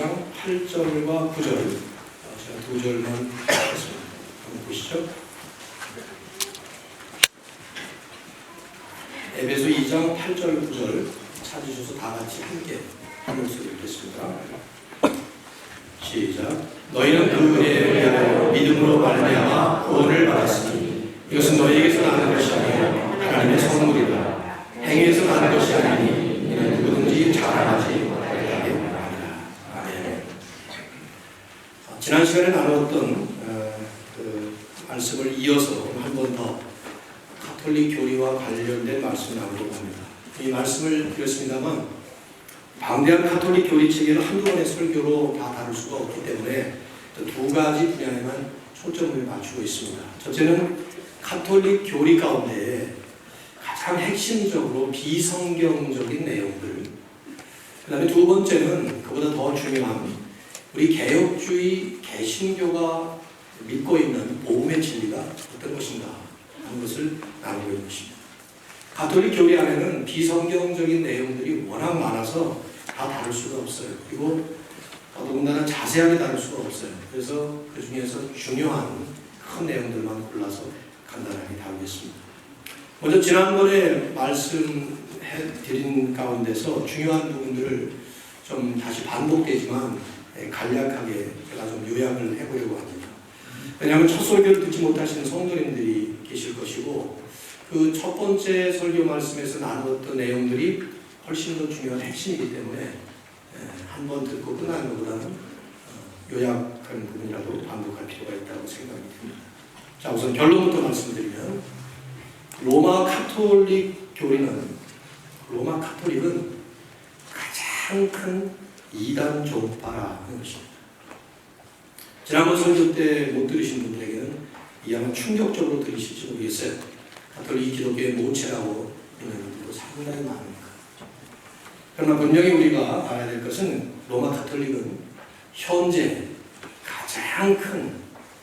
2장 8절과 9절, 제가 두 절만 하겠습니다. 한번 보시죠. 에베소 2장 8절 9절 찾으셔서 다 같이 함께 한 목소리 읽겠습니다. 시작. 너희는 그 은혜에 의하여 믿음으로 말미암아 구원을 받았으니 이것은 너희에게서 나는 것이 아니요 하나님의 선물이다. 행위에서 나는 것이 아니니 이는 누구든지 자랑하지 못하게 하리라. 아멘. 지난 시간에 나누었던 그 말씀을 이어서 한 번 더 가톨릭 교리와 관련된 말씀을 나누려고 합니다. 이 말씀을 드렸습니다만 방대한 가톨릭 교리 체계를 한두 번의 설교로 다 다룰 수가 없기 때문에 두 가지 분야에만 초점을 맞추고 있습니다. 첫째는 가톨릭 교리 가운데 가장 핵심적으로 비성경적인 내용들, 그 다음에 두 번째는 그보다 더 중요한 우리 개혁주의 개신교가 믿고 있는 복음의 진리가 어떤 것인가 하는 것을 나누고 있는 것입니다. 가톨릭 교리 안에는 비성경적인 내용들이 워낙 많아서 다 다룰 수가 없어요. 그리고 더군다나 자세하게 다룰 수가 없어요. 그래서 그 중에서 중요한 큰 내용들만 골라서 간단하게 다루겠습니다. 먼저 지난번에 말씀해드린 가운데서 중요한 부분들을 좀 다시 반복되지만 간략하게 제가 좀 요약을 해보려고 합니다. 왜냐하면 첫 설교를 듣지 못하시는 성도님들이 계실 것이고 그 첫 번째 설교 말씀에서 나누었던 내용들이 훨씬 더 중요한 핵심이기 때문에 한 번 듣고 끝나는 것보다는 요약하는 부분이라도 반복할 필요가 있다고 생각이 듭니다. 자, 우선 결론부터 말씀드리면 로마 가톨릭 가톨릭은 가장 큰 이단 종파라는 것입니다. 지난번 설교 때 못 들으신 분들에게는 이 아마 충격적으로 들으실지 모르겠어요. 가톨릭 기독교의 모체라고 있는 분들도 상당히 많습니다. 그러나 분명히 우리가 알아야 될 것은 로마 가톨릭은 현재 가장 큰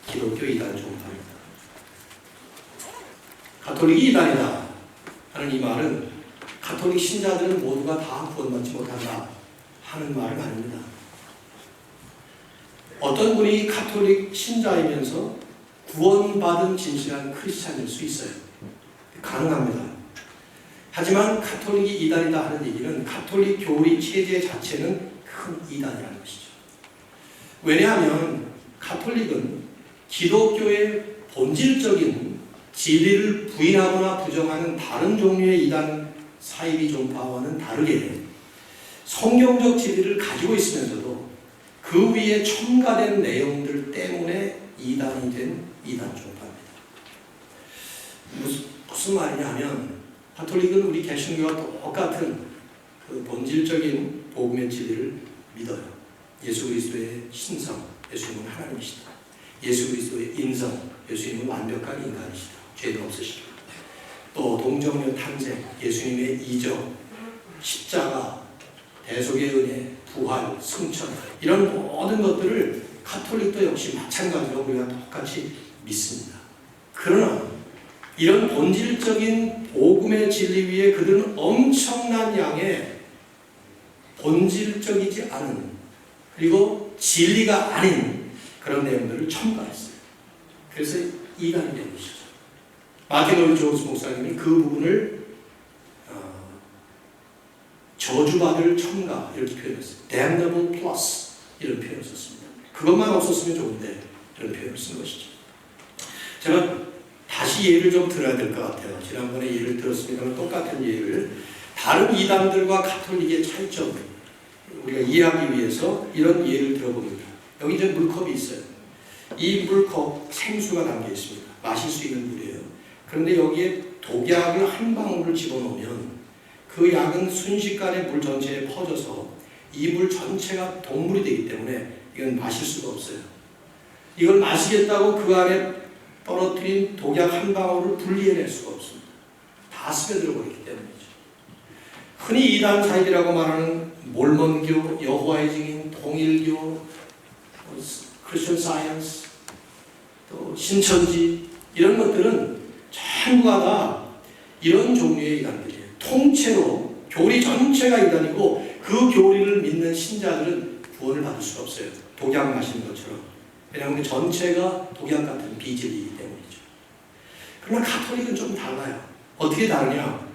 기독교 이단 종파입니다. 가톨릭이 이단이다 하는 이 말은 가톨릭 신자들은 모두가 다 구원받지 못한다 하는 말은 아닙니다. 어떤 분이 가톨릭 신자이면서 구원받은 진실한 크리스찬일 수 있어요. 가능합니다. 하지만 가톨릭이 이단이다 하는 얘기는 가톨릭 교리 체제 자체는 큰 이단이라는 것이죠. 왜냐하면 가톨릭은 기독교의 본질적인 진리를 부인하거나 부정하는 다른 종류의 이단 사이비 종파와는 다르게 성경적 진리를 가지고 있으면서도 그 위에 첨가된 내용들 때문에 이단이 된 이단 종파입니다. 무슨 말이냐 하면 가톨릭은 우리 개신교와 똑같은 그 본질적인 복음의 진리를 믿어요. 예수 그리스도의 신성, 예수님은 하나님이시다. 예수 그리스도의 인성, 예수님은 완벽한 인간이시다. 죄도 없으시다. 또 동정녀 탄생, 예수님의 이적, 십자가, 대속의 은혜, 부활, 승천 이런 모든 것들을 가톨릭도 역시 마찬가지로 우리가 똑같이 믿습니다. 그러나 이런 본질적인 복음의 진리 위에 그들은 엄청난 양의 본질적이지 않은 그리고 진리가 아닌 그런 내용들을 첨가했어요. 그래서 이단이 된 것이죠. 마틴 로이드 존스 목사님이 그 부분을 저주받을 첨가 이렇게 표현했어요. damnable plus 이런 표현을 썼습니다. 그것만 없었으면 좋은데 이런 표현을 쓴 것이죠. 제가 다시 예를 좀 들어야 될 것 같아요. 지난번에 예를 들었습니다만 똑같은 예를 다른 이단들과 가톨릭의 차이점 우리가 이해하기 위해서 이런 예를 들어봅니다. 여기 이제 물컵이 있어요. 이 물컵 생수가 담겨 있습니다. 마실 수 있는 물이에요. 그런데 여기에 독약을 한 방울을 집어넣으면 그 약은 순식간에 물 전체에 퍼져서 이 물 전체가 독물이 되기 때문에 이건 마실 수가 없어요. 이걸 마시겠다고 그 안에 떨어뜨린 독약 한 방울을 분리해낼 수가 없습니다. 다 스며들어 버리기 때문이죠. 흔히 이단 사이비라고 말하는 몰몬교, 여호와의 증인, 통일교, 크리스천 사이언스, 또 신천지 이런 것들은 전부가 다 이런 종류의 이단들이에요. 통째로 교리 전체가 이단이고 그 교리를 믿는 신자들은 구원을 받을 수가 없어요. 독약 마시는 것처럼. 왜냐하면 전체가 독약 같은 비진리이기 때문이죠. 그러나 가톨릭은 좀 달라요. 어떻게 다르냐?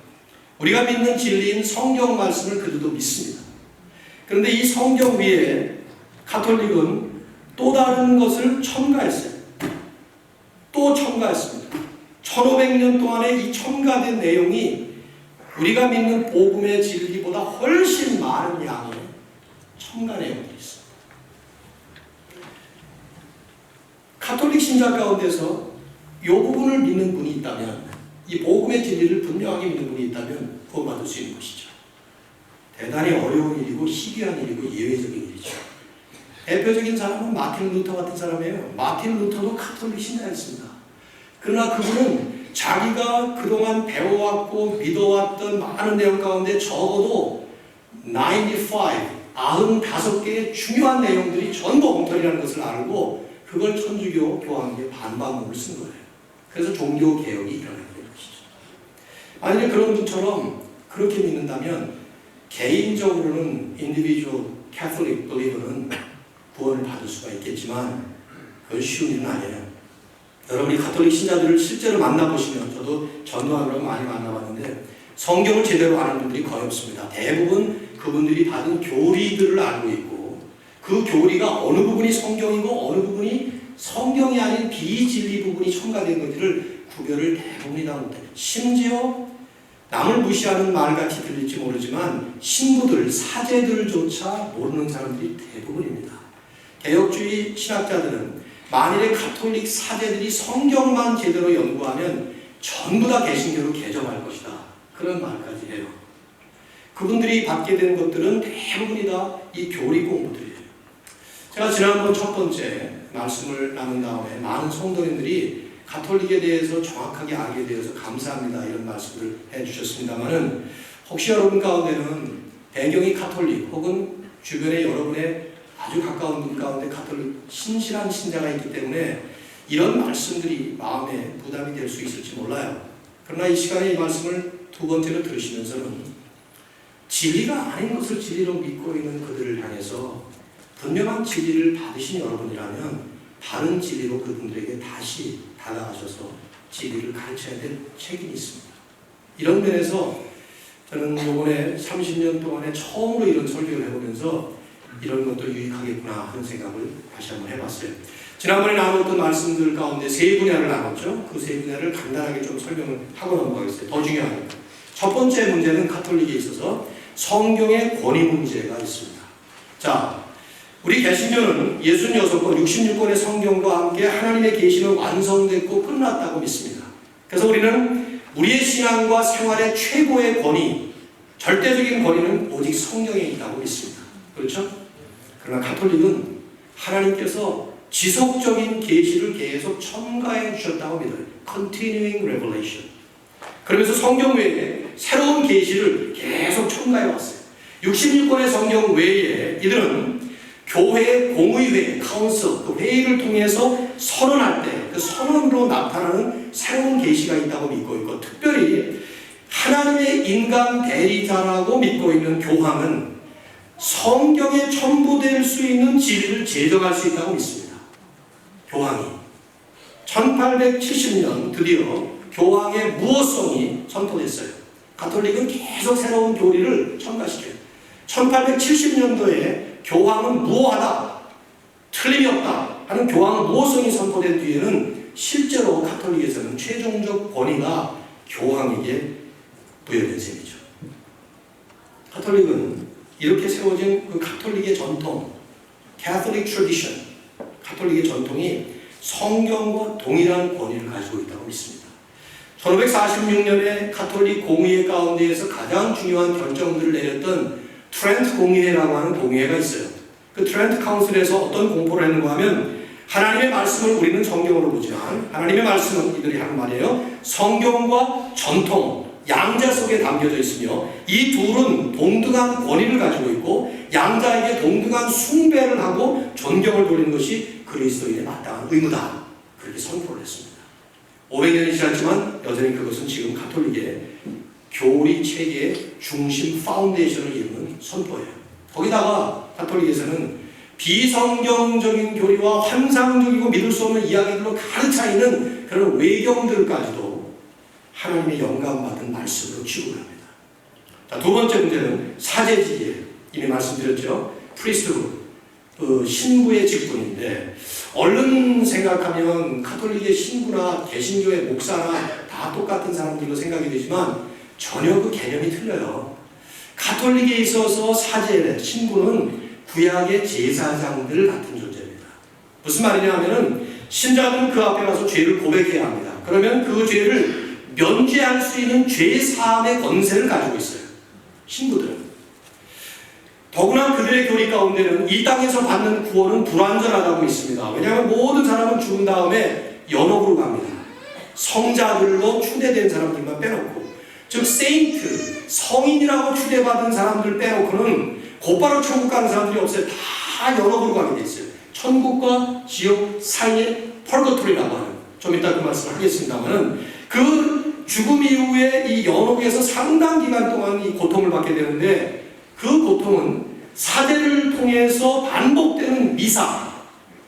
우리가 믿는 진리인 성경 말씀을 그들도 믿습니다. 그런데 이 성경 위에 가톨릭은 또 다른 것을 첨가했어요. 또 첨가했습니다. 1500년 동안에 이 첨가된 내용이 우리가 믿는 복음의 진리보다 훨씬 많은 양의 첨가 내용들이 있습니다. 가톨릭 신자 가운데서 이 부분을 믿는 분이 있다면, 이 복음의 진리를 분명하게 믿는 분이 있다면 구원받을 수 있는 것이죠. 대단히 어려운 일이고 희귀한 일이고 예외적인 일이죠. 대표적인 사람은 마틴 루터 같은 사람이에요. 마틴 루터도 가톨릭 신자였습니다. 그러나 그분은 자기가 그동안 배워왔고 믿어왔던 많은 내용 가운데 적어도 95개의 중요한 내용들이 전부 엉터리라는 것을 알고 그걸 천주교 교황에게 반박문을 쓴 거예요. 그래서 종교개혁이 일어나게 된 것이죠. 만약에 그런 분처럼 그렇게 믿는다면 개인적으로는 individual Catholic believer는 구원을 받을 수가 있겠지만 그건 쉬운 일은 아니에요. 여러분이 가톨릭 신자들을 실제로 만나보시면, 저도 전도하느라고 많이 만나봤는데 성경을 제대로 아는 분들이 거의 없습니다. 대부분 그분들이 받은 교리들을 알고 있고 그 교리가 어느 부분이 성경이고 어느 부분이 성경이 아닌 비진리 부분이 첨가된 것들을 구별을 대부분이 다 못해요. 심지어 남을 무시하는 말같이 들릴지 모르지만 신부들, 사제들조차 모르는 사람들이 대부분입니다. 개혁주의 신학자들은 만일에 가톨릭 사제들이 성경만 제대로 연구하면 전부 다 개신교로 개정할 것이다. 그런 말까지 해요. 그분들이 받게 되는 것들은 대부분이 다 이 교리 공부들이에요. 제가 지난번 첫 번째 말씀을 나눈 다음에 많은 성도님들이 가톨릭에 대해서 정확하게 알게 되어서 감사합니다 이런 말씀을 해주셨습니다만은 혹시 여러분 가운데는 배경이 가톨릭 혹은 주변에 여러분의 아주 가까운 분 가운데 가톨릭 신실한 신자가 있기 때문에 이런 말씀들이 마음에 부담이 될 수 있을지 몰라요. 그러나 이 시간에 이 말씀을 두 번째로 들으시면서는 진리가 아닌 것을 진리로 믿고 있는 그들을 향해서 분명한 진리를 받으신 여러분이라면 다른 진리로 그분들에게 다시 다가가셔서 진리를 가르쳐야 될 책임이 있습니다. 이런 면에서 저는 이번에 30년 동안에 처음으로 이런 설교를 해보면서 이런 것도 유익하겠구나 하는 생각을 다시 한번 해봤어요. 지난번에 나눴던 말씀들 가운데 세 분야를 나눴죠. 그 세 분야를 간단하게 좀 설명을 하고 넘어가겠어요. 더 중요하니까. 첫 번째 문제는 가톨릭에 있어서 성경의 권위 문제가 있습니다. 자, 우리 개신교는 66권, 66권의 성경과 함께 하나님의 계시는 완성됐고 끝났다고 믿습니다. 그래서 우리는 우리의 신앙과 생활의 최고의 권위, 절대적인 권위는 오직 성경에 있다고 믿습니다. 그렇죠? 그러나 가톨릭은 하나님께서 지속적인 계시를 계속 첨가해 주셨다고 믿어요. Continuing Revelation. 그러면서 성경 외에 새로운 계시를 계속 첨가해 왔어요. 66권의 성경 외에 이들은 교회의 공의회, 카운슬, 그 회의를 통해서 선언할 때 그 선언으로 나타나는 새로운 계시가 있다고 믿고 있고, 특별히 하나님의 인간 대리자라고 믿고 있는 교황은 성경에 첨부될 수 있는 진리를 제정할 수 있다고 믿습니다. 교황이 1870년 드디어 교황의 무호성이 선포됐어요. 가톨릭은 계속 새로운 교리를 첨가시켜요. 1870년도에 교황은 무호하다, 틀림이 없다 하는 교황 무호성이 선포된 뒤에는 실제로 가톨릭에서는 최종적 권위가 교황에게 부여된 셈이죠. 가톨릭은 이렇게 세워진 그 가톨릭의 전통, Catholic Tradition, 가톨릭의 전통이 성경과 동일한 권위를 가지고 있다고 믿습니다. 1546년에 가톨릭 공의회 가운데에서 가장 중요한 결정들을 내렸던 트렌트 공의회라고 하는 공의회가 있어요. 그 트렌트 카운슬에서 어떤 공포를 했는가 하면 하나님의 말씀을 우리는 성경으로 보지만 하나님의 말씀은 이들이 하는 말이에요. 성경과 전통, 양자 속에 담겨져 있으며 이 둘은 동등한 권위를 가지고 있고 양자에게 동등한 숭배를 하고 존경을 돌리는 것이 그리스도인의 마땅한 의무다. 그렇게 선포를 했습니다. 500년이 지났지만 여전히 그것은 지금 가톨릭의 교리 체계의 중심 파운데이션을 이루는 선포예요. 거기다가 가톨릭에서는 비성경적인 교리와 환상적이고 믿을 수 없는 이야기들로 가득 차 있는 그런 외경들까지도 하나님의 영감받은 말씀으로 취급을 합니다. 자, 두 번째 문제는 사제직이에요. 이미 말씀드렸죠. 프리스트훅, 신부의 직분인데, 얼른 생각하면 카톨릭의 신부나 개신교의 목사나 다 똑같은 사람들로 생각이 되지만 전혀 그 개념이 틀려요. 카톨릭에 있어서 사제, 신부는 구약의 제사장들 같은 존재입니다. 무슨 말이냐 하면은 신자들은 그 앞에 가서 죄를 고백해야 합니다. 그러면 그 죄를 면죄할 수 있는 죄 사함의 권세를 가지고 있어요. 신부들은. 더구나 그들의 교리 가운데는 이 땅에서 받는 구원은 불완전하다고 있습니다. 왜냐하면 모든 사람은 죽은 다음에 연옥으로 갑니다. 성자들로 추대된 사람들만 빼놓고, 즉 세인트, 성인이라고 추대받은 사람들 빼놓고는 곧바로 천국 가는 사람들이 없어요. 다 연옥으로 가게 돼 있어요. 천국과 지옥 사이에 펄거토리라고 하는, 좀 이따 그 말씀을 하겠습니다만은, 그 죽음 이후에 이 연옥에서 상당 기간 동안 이 고통을 받게 되는데, 그 고통은 사제를 통해서 반복되는 미사,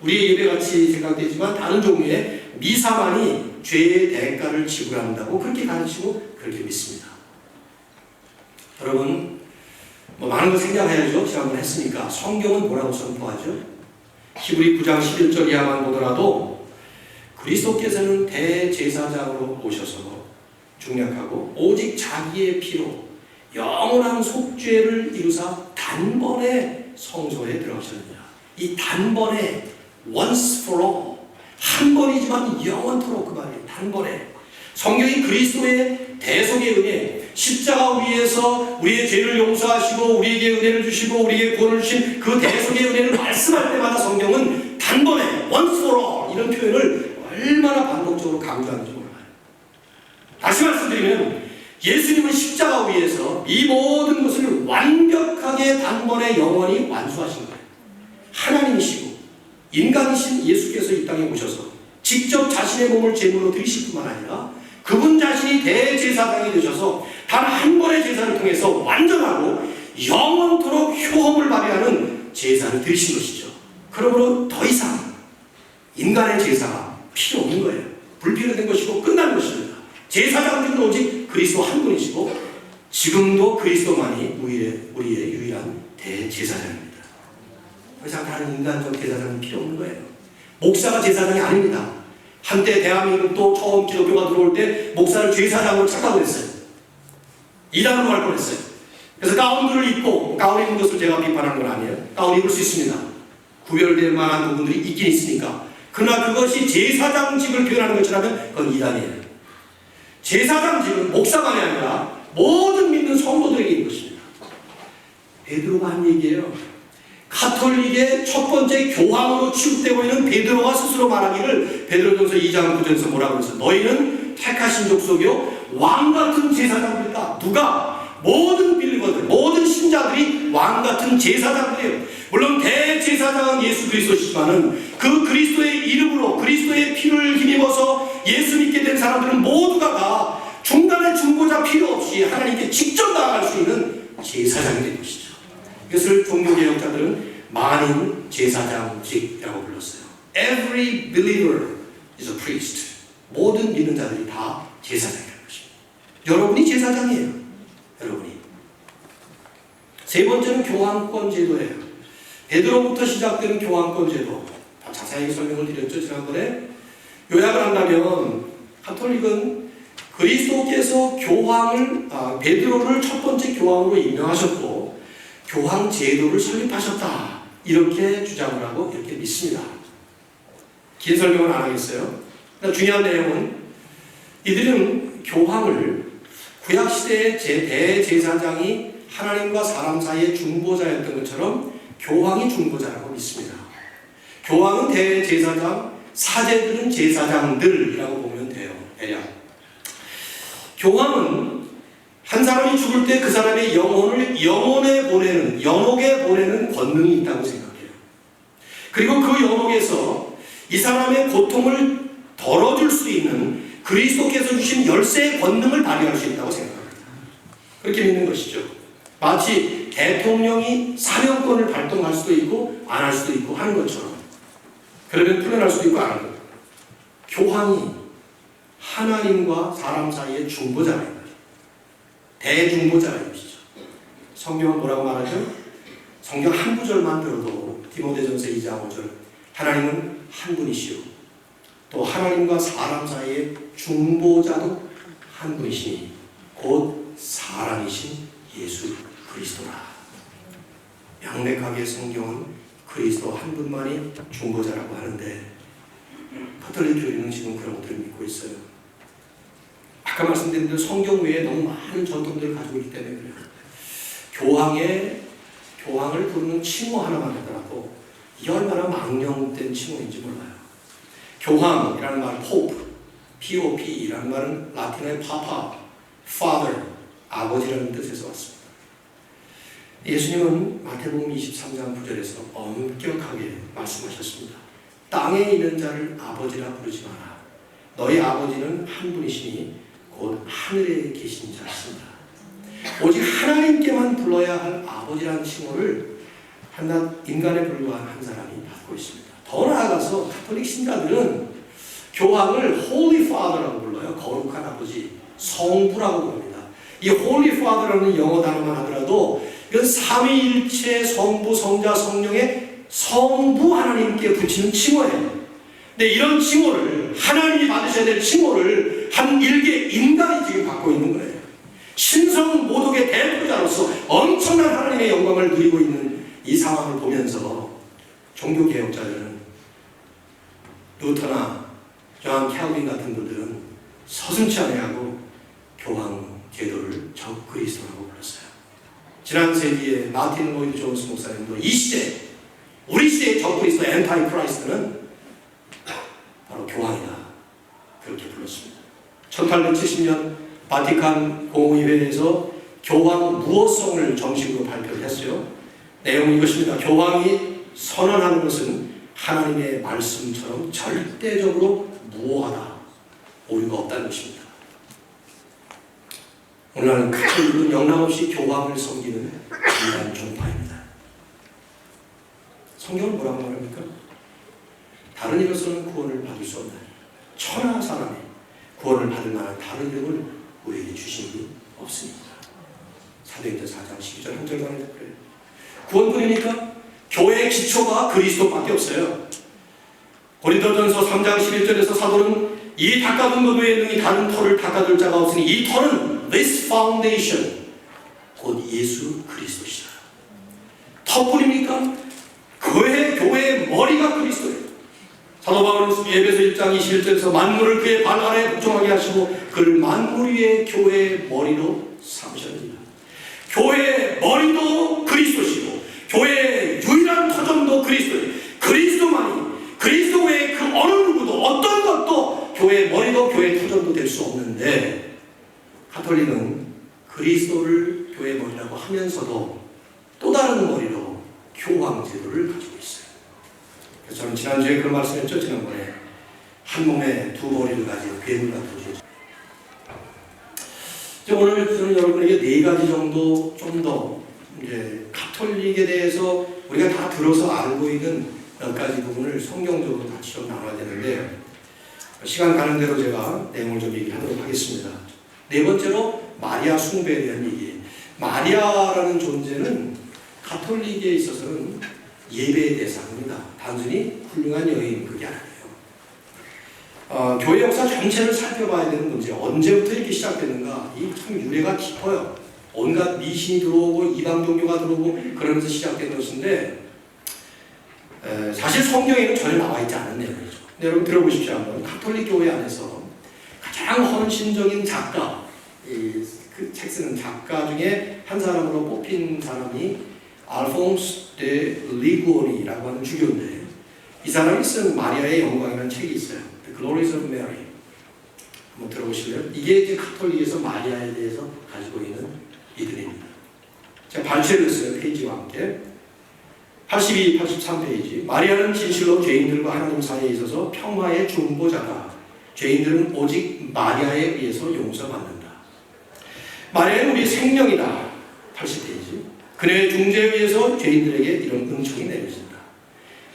우리의 예배같이 생각되지만 다른 종류의 미사만이 죄의 대가를 지불한다고 그렇게 가르치고 그렇게 믿습니다. 여러분, 많은 걸 생각해야죠. 지난번에 했으니까. 성경은 뭐라고 선포하죠? 히브리 9장 11절 이하만 보더라도 그리스도께서는 대제사장으로 오셔서 중략하고 오직 자기의 피로 영원한 속죄를 이루사 단번에 성소에 들어가셨느냐. 이 단번에 once for all, 한 번이지만 영원토록, 그 말이에요. 단번에. 성경이 그리스도의 대속의 은혜, 십자가 위에서 우리의 죄를 용서하시고 우리에게 은혜를 주시고 우리에게 구원을 주신 그 대속의 은혜를 말씀할 때마다 성경은 단번에 once for all 이런 표현을 얼마나 반복적으로 강조하는지 몰라요. 다시 말씀드리면 예수님은 십자가 위에서 이 모든 것을 완벽하게 단번에 영원히 완수하신 거예요. 하나님이시고 인간이신 예수께서 이 땅에 오셔서 직접 자신의 몸을 제물로 드리실 뿐만 아니라 그분 자신이 대제사장이 되셔서 단 한 번의 제사를 통해서 완전하고 영원토록 효험을 발휘하는 제사를 드리신 것이죠. 그러므로 더 이상 인간의 제사가 필요 없는 거예요. 불필요된 것이고 끝난 것입니다. 제사장들은 오직 그리스도 한 분이시고 지금도 그리스도만이 우리의 유일한 대제사장입니다. 더 이상 다른 인간적 제사장은 필요 없는 거예요. 목사가 제사장이 아닙니다. 한때 대한민국도 처음 기독교가 들어올 때 목사를 제사장으로 착각을 했어요. 이단으로 갈 뻔했어요. 그래서 가운들을 입고, 가운 입는 것을 제가 비판하는 건 아니에요. 가운 입을 수 있습니다. 구별될 만한 부분들이 있긴 있으니까. 그러나 그것이 제사장직을 표현하는 것이라면 그건 이단이에요. 제사장직은 목사만이 아니라 모든 믿는 성도들에게 있는 것입니다. 베드로가 한 얘기예요. 카톨릭의 첫 번째 교황으로 취급되고 있는 베드로가 스스로 말하기를 베드로전서 2장 9절에서 뭐라고 했어요? 너희는 택하신 족속이요 왕같은 제사장들이다. 누가? 모든 빌리버들, 모든 신자들이 왕같은 제사장들이에요. 물론 대제사장은 예수 그리스도시지만은 그 그리스도의 이름으로 그리스도의 피를 힘입어서 예수 믿게 된 사람들은 모두가 다 중간에 중보자 필요 없이 하나님께 직접 나아갈 수 있는 제사장이 된 것이죠. 이것을 종교개혁자들은 만인 제사장직이라고 불렀어요. Every believer is a priest. 모든 믿는 자들이 다 제사장이라는 것입니다. 여러분이 제사장이에요. 여러분이. 세 번째는 교황권 제도예요. 베드로부터 시작되는 교황권 제도. 다 자세히 설명을 드렸죠, 지난번에. 요약을 한다면 가톨릭은 그리스도께서 베드로를 첫 번째 교황으로 임명하셨고 교황 제도를 설립하셨다. 이렇게 주장을 하고 이렇게 믿습니다. 긴 설명은 안 하겠어요. 중요한 내용은 이들은 교황을 구약시대의 대제사장이 하나님과 사람 사이의 중보자였던 것처럼 교황이 중보자라고 믿습니다. 교황은 대제사장, 사제들은 제사장들이라고 보면 돼요. 대략. 교황은 한 사람이 죽을 때 그 사람의 영혼을 영혼에 보내는, 연옥에 보내는 권능이 있다고 생각해요. 그리고 그 연옥에서 이 사람의 고통을 덜어줄 수 있는 그리스도께서 주신 열쇠의 권능을 발휘할 수 있다고 생각합니다. 그렇게 믿는 것이죠. 마치 대통령이 사명권을 발동할 수도 있고 안 할 수도 있고 하는 것처럼, 그러면 풀려날 수도 있고 안 하는 것. 교황이 하나님과 사람 사이의 중보자라는 거죠. 대중보자라는 것이죠. 성경은 뭐라고 말하죠? 성경 한 구절만 들어도 디모데전서 2장 5절, 하나님은 한 분이시오, 또 하나님과 사람 사이의 중보자도 한 분이시니 곧 사람이신 예수 그리스도라. 명백하게 성경은 그리스도 한 분만이 중보자라고 하는데, 가톨릭 교회는 지금 그런 것들을 믿고 있어요. 아까 말씀드린 대로 성경 외에 너무 많은 전통들을 가지고 있기 때문에 그래요. 교황을 부르는 칭호 하나만 하더라도 이 얼마나 망령된 칭호인지 몰라요. 교황이라는 말, 포프, P-O-P-E라는 말은 라틴어의 파파, father, 아버지라는 뜻에서 왔습니다. 예수님은 마태복음 23장 9절에서 엄격하게 말씀하셨습니다. 땅에 있는 자를 아버지라 부르지 마라. 너희 아버지는 한 분이시니 곧 하늘에 계신 자시다. 오직 하나님께만 불러야 할 아버지라는 칭호를 한낱 인간에 불과한 한 사람이 받고 있습니다. 더 나아가서 가톨릭 신자들은 교황을 Holy Father라고 불러요. 거룩한 아버지, 성부라고 부릅니다. 이 Holy Father라는 영어 단어만 하더라도 이건 삼위일체 성부, 성자, 성령의 성부 하나님께 붙이는 칭호예요. 근데 이런 칭호를, 하나님이 받으셔야 될 칭호를 한 일개 인간이 지금 받고 있는 거예요. 신성 모독의 대표자로서 엄청난 하나님의 영광을 누리고 있는 이 상황을 보면서 종교개혁자들은, 루터나 존 캘빈 같은 분들은 서슴지 않아하고 교황 제도를 적그리스도라고 불렀어요. 지난 세기에 마틴 로이드 존스 목사님도 이 시대, 우리 시대의 적그리스도, 엔타이 크라이스트는 바로 교황이다, 그렇게 불렀습니다. 1870년 바티칸 공의회에서 교황 무호성을 정식으로 발표를 했어요. 내용은 이것입니다. 교황이 선언하는 것은 하나님의 말씀처럼 절대적으로 무호하다, 오류가 없다는 것입니다. 오늘날은 가톨릭은 영락없이 교황을 섬기는 이단 종파입니다. 성경은 뭐라고 말합니까? 다른 이로서는 구원을 받을 수 없는 천하 사람의 구원을 받을 만한 다른 이름을 우리에게 주신 이 없습니다. 사도행전 4장 12절 한 절간에 그래요. 구원뿐이니까 교회의 기초가 그리스도밖에 없어요. 고린도전서 3장 11절에서 사도는 이 닦아둔 것 외에 능히 다른 터를 닦아둘 자가 없으니 이 터는 this foundation, 곧 예수 그리스도시다. 터뿐입니까? 교회의 머리가 그리스도예요. 사도 바울은 에베소 1장 21절에서 만물을 그의 발 아래 복종하게 하시고 그를 만물 위에 교회의 머리로 삼으셨습니다. 교회의 머리도 그리스도시고 교회의 유일한 터전도 그리스도예요. 그리스도만이, 그리스도 외에 그 어느 누구도 어떤 것도 교회의 머리도 교회의 터전도 될 수 없는데, 가톨릭은 그리스도를 교회의 머리라고 하면서도 또 다른 머리로 교황 제도를 가지고 있어요. 그래서 저는 지난주에 그런 말씀했죠. 지난번에 한 몸에 두 머리를 가진 괴물 같은 존재. 오늘 저는 여러분에게 네 가지 정도 좀 더 이제 가톨릭에 대해서 우리가 다 들어서 알고 있는 몇 가지 부분을 성경적으로 같이 좀 나눠야 되는데, 시간 가는 대로 제가 내용을 좀 얘기하도록 하겠습니다. 네 번째로 마리아 숭배에 대한 얘기. 마리아라는 존재는 가톨릭에 있어서는 예배의 대상입니다. 단순히 훌륭한 여인, 그게 아니에요. 교회 역사 전체를 살펴봐야 되는 문제. 언제부터 이렇게 시작됐는가? 이 참 유래가 깊어요. 온갖 미신이 들어오고 이방 종교가 들어오고 그러면서 시작된 것인데, 사실 성경에는 전혀 나와 있지 않은 내용이죠. 근데 여러분 들어보십시오. 한번. 가톨릭 교회 안에서 가장 헌신적인 작가, 그 책 쓰는 작가 중에 한 사람으로 뽑힌 사람이 알폰스 데 리구오니라고 하는 주교인데, 이 사람이 쓴 마리아의 영광이라는 책이 있어요. The Glories of Mary. 한번 들어보실래요? 이게 이제 가톨릭에서 마리아에 대해서 가지고 있는 이들입니다. 제가 발췌를 했어요. 페이지와 함께. 82, 83페이지. 마리아는 진실로 죄인들과 하나님 사이에 있어서 평화의 중보자다. 죄인들은 오직 마리아에 의해서 용서받는다. 마리아는 우리의 생명이다. 80페이지. 그녀의 중재에 의해서 죄인들에게 이런 은총이 내려진다.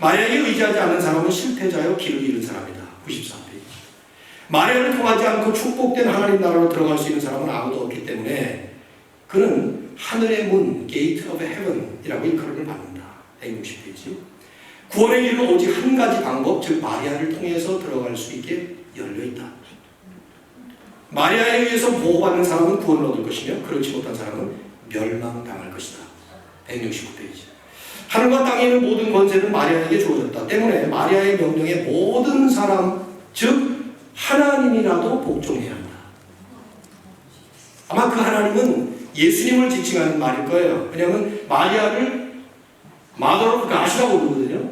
마리아에게 의지하지 않는 사람은 실패자요 길을 잃은 사람이다. 93페이지. 마리아를 통하지 않고 축복된 하나님 나라로 들어갈 수 있는 사람은 아무도 없기 때문에 그는 하늘의 문, 게이트 오브 헤븐이라고 일컬음을 받는다. 160페이지. 구원의 길은 오직 한 가지 방법, 즉 마리아를 통해서 들어갈 수 있게 열려있다. 마리아에 의해서 보호받는 사람은 구원을 얻을 것이며 그렇지 못한 사람은 멸망당할 것이다. 169페이지. 하늘과 땅에 있는 모든 권세는 마리아에게 주어졌다. 때문에 마리아의 명령에 모든 사람, 즉 하나님이라도 복종해야 한다. 아마 그 하나님은 예수님을 지칭하는 말일 거예요. 왜냐하면 마리아를 Mother of God이라고 부르거든요.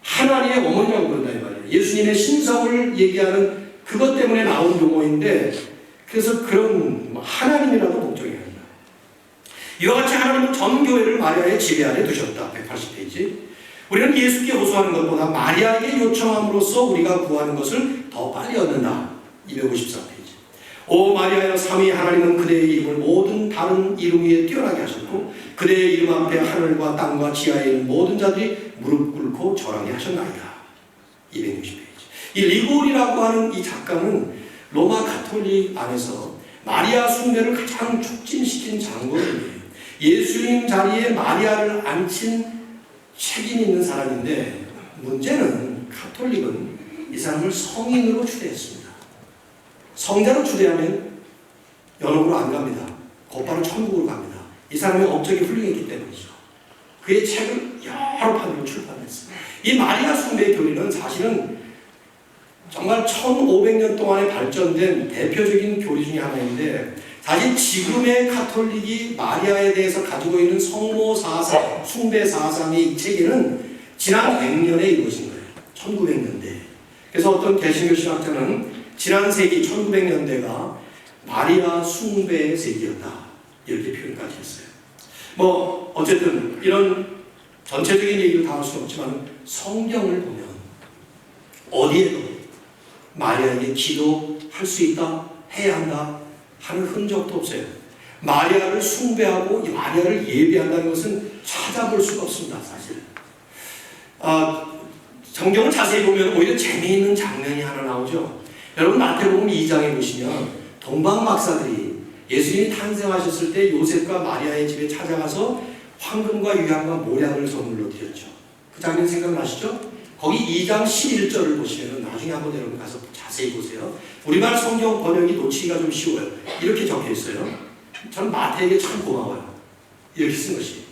하나님의 어머니라고 부른다 이 말이에요. 예수님의 신성을 얘기하는 그것 때문에 나온 용어인데, 그래서 그런 하나님이라도 복종해야 한다. 이와 같이 하나님은 전 교회를 마리아의 지배 아래 두셨다. 180페이지. 우리는 예수께 호소하는 것보다 마리아에게 요청함으로써 우리가 구하는 것을 더 빨리 얻는다. 254페이지. 오 마리아여, 삼위 하나님은 그대의 이름을 모든 다른 이름 위에 뛰어나게 하셨고 그대의 이름 앞에 하늘과 땅과 지하에 있는 모든 자들이 무릎 꿇고 절하게 하셨나이다. 260페이지. 이 리골이라고 하는 이 작가는 로마 가톨릭 안에서 마리아 숭배를 가장 촉진시킨 장로입니다. 예수님 자리에 마리아를 앉힌 책임 있는 사람인데, 문제는 가톨릭은 이 사람을 성인으로 추대했습니다. 성자로 추대하면 연옥으로 안 갑니다. 곧바로 천국으로 갑니다. 이 사람의 업적이 훌륭했기 때문이죠. 그의 책을 여러 판으로 출판했습니다. 이 마리아 숭배 교리는 사실은 정말 1500년 동안에 발전된 대표적인 교리 중에 하나인데, 사실 지금의 가톨릭이 마리아에 대해서 가지고 있는 성모 사상, 숭배 사상의 이 체계는 지난 100년에 이루어진 거예요. 1900년대. 그래서 어떤 개신교 신학자는 지난 세기 1900년대가 마리아 숭배의 세기였다. 이렇게 표현까지 했어요. 뭐 어쨌든 이런 전체적인 얘기를 다 할 수는 없지만 성경을 보면 어디에도 마리아에게 기도할 수 있다, 해야 한다 하는 흔적도 없어요. 마리아를 숭배하고 마리아를 예배한다는 것은 찾아볼 수가 없습니다. 사실. 성경을 자세히 보면 오히려 재미있는 장면이 하나 나오죠. 여러분 마태복음 2장에 보시면 동방 박사들이 예수님이 탄생하셨을 때 요셉과 마리아의 집에 찾아가서 황금과 유향과 모략을 선물로 드렸죠. 그 장면 생각나시죠? 거기 2장 11절을 보시면 나중에 한번 여러분 가서 자세히 보세요. 우리말 성경 번역이 놓치기가 좀 쉬워요. 이렇게 적혀 있어요. 저는 마태에게 참 고마워요. 이렇게 쓴 것이.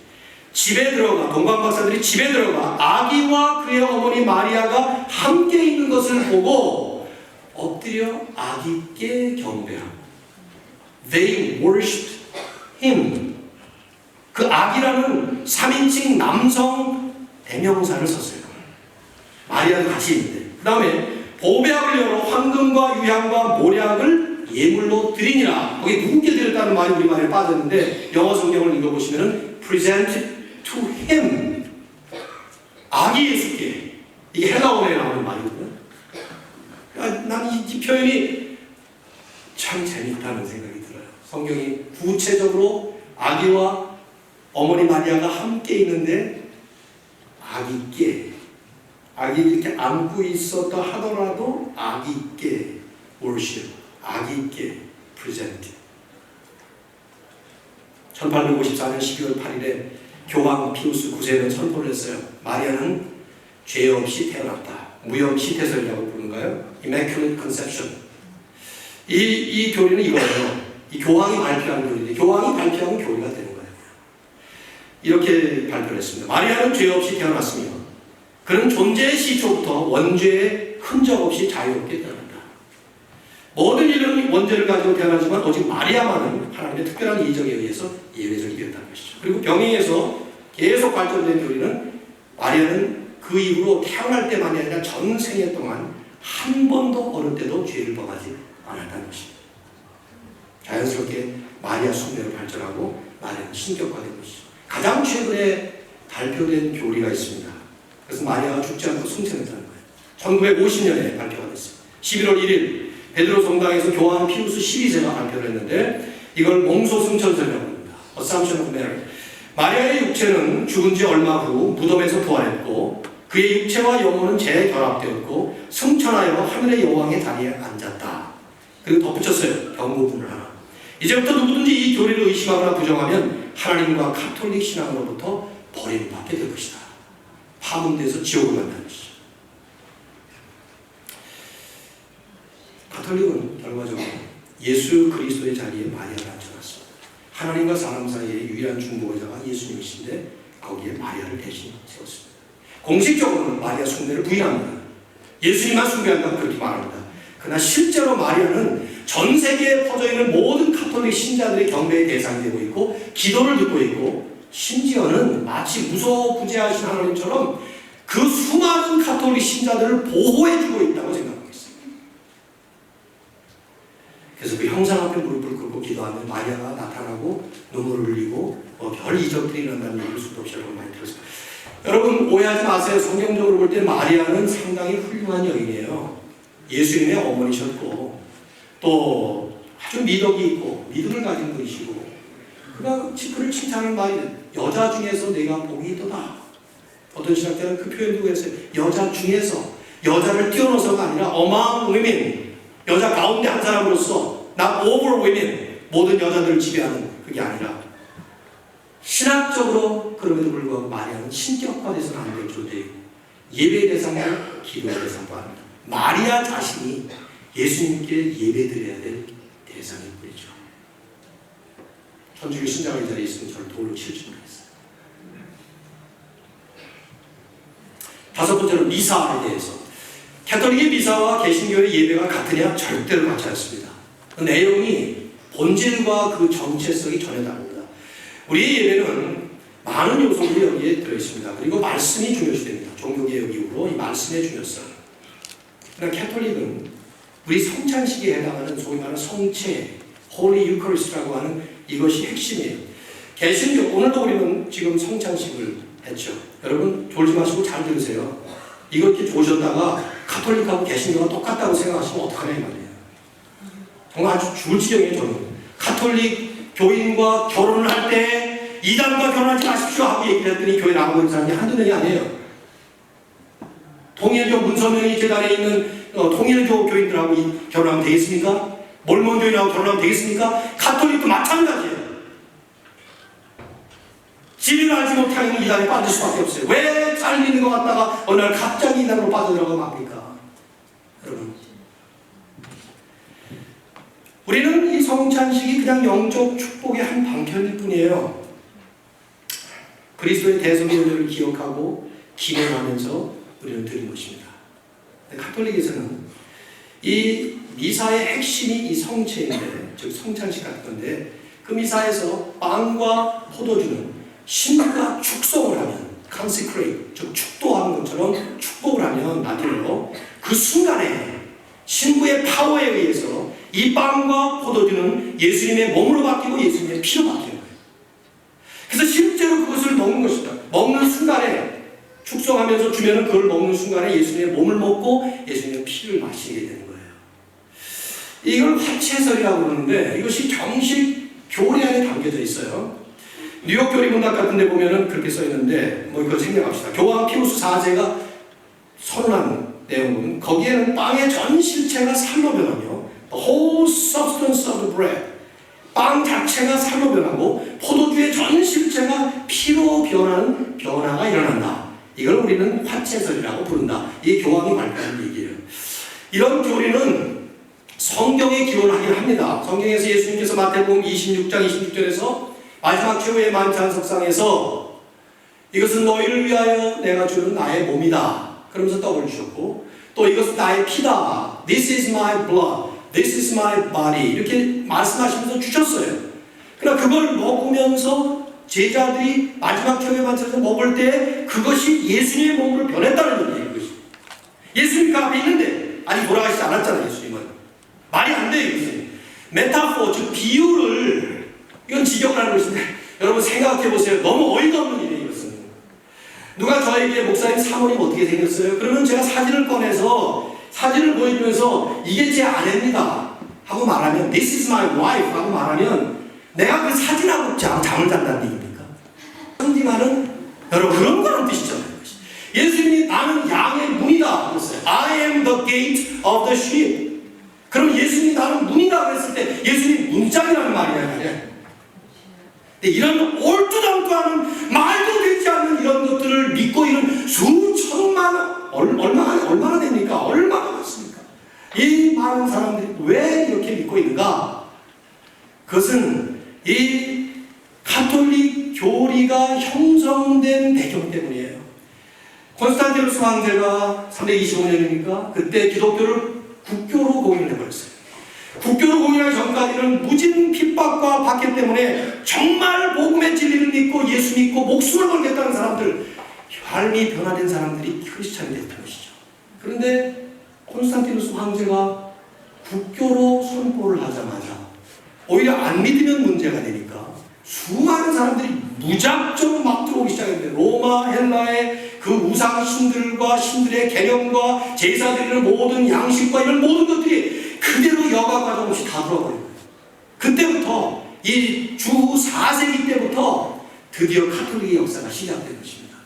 집에 들어가, 동방 박사들이 집에 들어가 아기와 그의 어머니 마리아가 함께 있는 것을 보고 엎드려 아기께 경배하고 They worshipped him. 그 아기라는 3인칭 남성 대명사를 썼어요. 마리아도 같이 있는데. 그 다음에 보배합을 열어 황금과 유향과 모략을 예물로 드리니라. 거기 누구께 드렸다는 말이 우리말에 빠졌는데 영어 성경을 읽어보시면 presented to him. 아기 예수께. 이게 헬라어에 나오는 말이거든요. 난 이 표현이 참 재밌다는 생각이 들어요. 성경이 구체적으로 아기와 어머니 마리아가 함께 있는데 아기께, 아기 이렇게 안고 있었다 하더라도 아기께 worship, 아기께 present. 1854년 12월 8일에 교황 피우스 9세는 선포를 했어요. 마리아는 죄 없이 태어났다. 무염시태설이라고 부르는가요? Immaculate Conception. 이 교리는 이거예요. 이 교황이 발표한 교리인데 교황이 발표하면 교리가 되는 거예요. 이렇게 발표를 했습니다. 마리아는 죄 없이 태어났으며 그는 존재의 시초부터 원죄의 흔적 없이 자유롭게 태어났다. 모든 인류는 원죄를 가지고 태어나지만 오직 마리아만은 하나님의 특별한 이적에 의해서 예외적이 되었다는 것이죠. 그리고 병행해서 계속 발전된 교리는 마리아는 그 이후로 태어날 때만이 아니라 전 생애 동안 한 번도 어릴 때도 죄를 범하지 않았다는 것입니다. 자연스럽게 마리아 숭배로 발전하고 마리아는 신격화된 것이죠. 가장 최근에 발표된 교리가 있습니다. 그래서 마리아가 죽지 않고 승천했다는 거예요. 1950년에 발표가 됐어요. 11월 1일 베드로 성당에서 교황 피우스 12세가 발표를 했는데 이걸 몽소 승천설이라고 합니다. Assumption of Mary. 마리아의 육체는 죽은 지 얼마 후 무덤에서 부활했고 그의 육체와 영혼은 재결합되었고 승천하여 하늘의 여왕의 자리에 앉았다. 그리고 덧붙였어요. 경고문을 하나. 이제부터 누구든지 이 교리를 의심하거나 부정하면 하나님과 가톨릭 신앙으로부터 버림받게 될 것이다. 파문돼서 지옥을 만나는 것이죠. 가톨릭은 결과적으로 예수 그리스도의 자리에 마리아를 앉혀놨습니다. 하나님과 사람 사이의 유일한 중보자가 예수님이신데 거기에 마리아를 대신 세웠습니다. 공식적으로는 마리아 숭배를 부인합니다. 예수님만 숭배한다고 그렇게 말합니다. 그러나 실제로 마리아는 전 세계에 퍼져있는 모든 가톨릭 신자들의 경배의 대상이 되고 있고 기도를 듣고 있고 심지어는 마치 무소부재하신 하나님처럼 그 수많은 가톨릭 신자들을 보호해주고 있다고 생각합니다. 그래서 그 형상 앞에 무릎을 꿇고 기도하면 마리아가 나타나고 눈물을 흘리고 별 이적들이 일어난다는 얘기를 수도 없이 여러분 많이 들었습니다. 여러분 오해하지 마세요. 성경적으로 볼 때 마리아는 상당히 훌륭한 여인이에요. 예수님의 어머니셨고 또 아주 미덕이 있고 믿음을 가진 분이시고 그를 칭찬하는 말이 여자 중에서 내가 복이 있도다. 어떤 신학자는 그 표현도 했어요. 여자 중에서 여자를 뛰어넘어서가 아니라 among women 여자 가운데 한 사람으로서 not over women 모든 여자들을 지배하는 그게 아니라 신학적으로 그럼에도 불구하고 마리아는 신격화돼서는 안 될 존재이고 예배의 대상이 기도의 대상도 아닙니다. 마리아 자신이 예수님께 예배드려야 될 대상일 뿐이죠. 천주교 신자가 이 자리에 있으면 저를 돌로 칠 줄 모르겠어요. 다섯 번째로 미사에 대해서 가톨릭의 미사와 개신교의 예배가 같으냐? 절대로 같지 않습니다. 그 내용이 본질과 그 정체성이 전혀 다릅니다. 우리의 예배는 많은 요소들이 여기에 들어있습니다. 그리고 말씀이 중요시 됩니다. 종교개혁 이후로 이 말씀의 중요성. 그러나 가톨릭은 우리 성찬식에 해당하는 소위 말하는 성체, Holy Eucharist라고 하는 이것이 핵심이에요. 개신교, 오늘도 우리는 지금 성찬식을 했죠. 여러분 졸지 마시고 잘 들으세요. 이거 이렇게 조셨다가 가톨릭하고 개신교가 똑같다고 생각하시면 어떡하냐 이 말이에요. 정말 아주 죽을 지경이에요. 저는 가톨릭 교인과 결혼을 할 때 이단과 결혼하지 마십시오 하고 얘기를 했더니 교회 나오고 있는 사람이 한두 명이 아니에요. 통일교 문서명이 재단에 있는 통일교 교인들하고 결혼하면 되겠습니까? 몰몬 교인하고 결혼하면 되겠습니까? 가톨릭도 마찬가지예요. 진리를 알지 못하면 이단에 빠질 수밖에 없어요. 왜 잘 믿는 것 같다가 어느 날 갑자기 이단으로 빠져들어가면 합니까? 여러분, 우리는 이 성찬식이 그냥 영적 축복의 한 방편일 뿐이에요. 그리스도의 대속연료를 기억하고 기념하면서 우리는 드린 것입니다. 가톨릭에서는 이 미사의 핵심이 이 성체인데, 즉 성찬식 같은 건데 그 미사에서 빵과 포도주는 신부가 축성을 하면 consecrate, 즉 축도하는 것처럼 축복을 하면 라틴어로 그 순간에 신부의 파워에 의해서 이 빵과 포도주는 예수님의 몸으로 바뀌고 예수님의 피로 바뀌는 거예요. 그래서 실제로 그것을 먹는 것입니다. 먹는 순간에 축성하면서 주면은 그걸 먹는 순간에 예수님의 몸을 먹고 예수님의 피를 마시게 되는 거예요. 이걸 화채설이라고 그러는데 이것이 정식 교리 안에 담겨져 있어요. 뉴욕 교리 문답 같은 데 보면은 그렇게 써 있는데 이걸 생략합시다. 교황 피우스 4세가 선언한 내용은 거기에는 빵의 전 실체가 살로 변하며 the whole substance of the bread 빵 자체가 살로 변하고 포도주의 전 실체가 피로 변하는 변화가 일어난다. 이걸 우리는 화채설이라고 부른다. 이게 교황이 발표한 얘기예요. 이런 교리는 성경에 기원을 하긴 합니다. 성경에서 예수님께서 마태복음 26장 26절에서 마지막 최후의 만찬석상에서 이것은 너희를 위하여 내가 주는 나의 몸이다. 그러면서 떡을 주셨고 또 이것은 나의 피다. This is my blood. This is my body. 이렇게 말씀하시면서 주셨어요. 그러나 그걸 먹으면서 제자들이 마지막 최후의 만찬에서 먹을 때 그것이 예수님의 몸으로 변했다는 얘기예요. 예수님 그 앞에 있는데 아직 돌아가시지 않았잖아요. 예수님은. 말이 안 돼요. 이것은. 메타포, 즉 비유를 이건 직역하는 것인데 여러분 생각해보세요. 너무 어이가 없는 일이에요. 이것은. 누가 저에게 목사님 사모님 어떻게 생겼어요? 그러면 제가 사진을 꺼내서 사진을 보여주면서 이게 제 아내입니다 하고 말하면 This is my wife 하고 말하면 내가 그 사진하고 잠을 잔다는 얘기입니까? 성지만은 여러분 그런 거는 뜻이잖아요. 예수님이 나는 양의 문이다 그랬어요. I am the gate of the sheep. 그럼 예수님이 나는 문이다 그랬을 때 예수님이 문짝이라는 말이야. 근데 이런 옳지도 않은 말도 되지 않는 이런 것들을 믿고 이런 수천만 얼마나 됩니까? 얼마나 많습니까? 이 많은 사람들이 왜 이렇게 믿고 있는가? 그것은 이 가톨릭 교리가 형성된 배경 때문이에요. 콘스탄티누스 황제가 325년이니까 그때 기독교를 국교로 공인해버렸어요. 국교로 공인하기 전까지는 무진 핍박과 박해 때문에 정말 복음의 진리를 믿고 예수 믿고 목숨을 걸겠다는 사람들, 삶이 변화된 사람들이 크리스찬이 됐던 것이죠. 그런데 콘스탄티누스 황제가 국교로 선포를 하자마자 오히려 안 믿으면 문제가 되니까 수많은 사람들이 무작정 막 들어오기 시작했는데, 로마 헬라의 그 우상 신들과 신들의 개념과 제사 드리는 모든 양식과 이런 모든 것들이 그대로 여과 과정 없이 다 들어버린 거예요. 그때부터 이 주 4세기 때부터 드디어 카톨릭의 역사가 시작된 것입니다.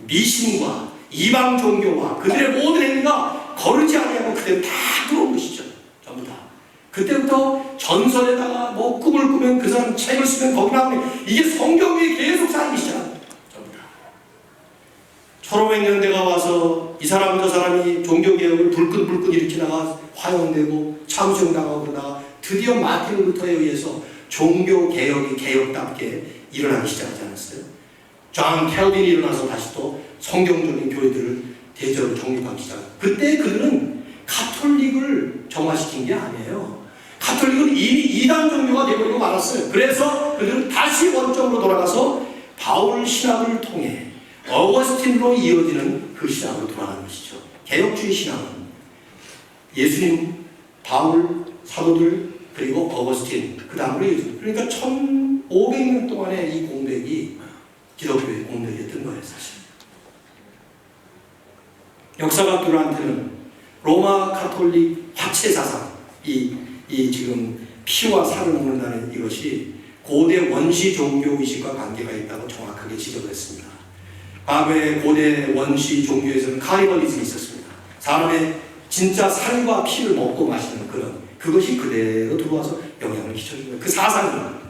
미신과 이방 종교와 그들의 모든 행위가 거르지 아니하고 그대로 다 들어온 것이죠. 전부 다. 그때부터 전설에다가 뭐 꿈을 꾸면 그 사람 책을 쓰면 거기 나오면 이게 성경 위에 계속 쌓이기 시작합니다. 전부 다. 1500년대가 와서 이 사람 저 사람이 종교개혁을 불끈 일으키다가 화형되고 참수당하고 그러다가 드디어 마틴 루터에 의해서 종교개혁이 개혁답게 일어나기 시작하지 않았어요? 존 켈빈이 일어나서 다시 또 성경적인 교회들을 대대로 정립하기 시작합니다. 그때 그들은 가톨릭을 정화시킨 게 아니에요. 가톨릭은 이미 이단 종교가 되어버리고 말았어요. 그래서 그들은 다시 원점으로 돌아가서 바울 신학을 통해 어거스틴으로 이어지는 그 신학으로 돌아가는 것이죠. 개혁주의 신학은 예수님, 바울, 사도들, 그리고 어거스틴, 그 다음으로 이어집니다. 그러니까 1500년 동안의 이 공백이 기독교의 공백이었던 거예요, 사실. 역사학교한테는 로마 가톨릭 화채 사상, 이 지금 피와 살을 먹는다는 이것이 고대 원시 종교 의식과 관계가 있다고 정확하게 지적을 했습니다. 과거에 고대 원시 종교에서는 카니발리즘이 있었습니다. 사람의 진짜 살과 피를 먹고 마시는 그것이 그대로 들어와서 영향을 끼쳐준 거예요. 그 사상입니다.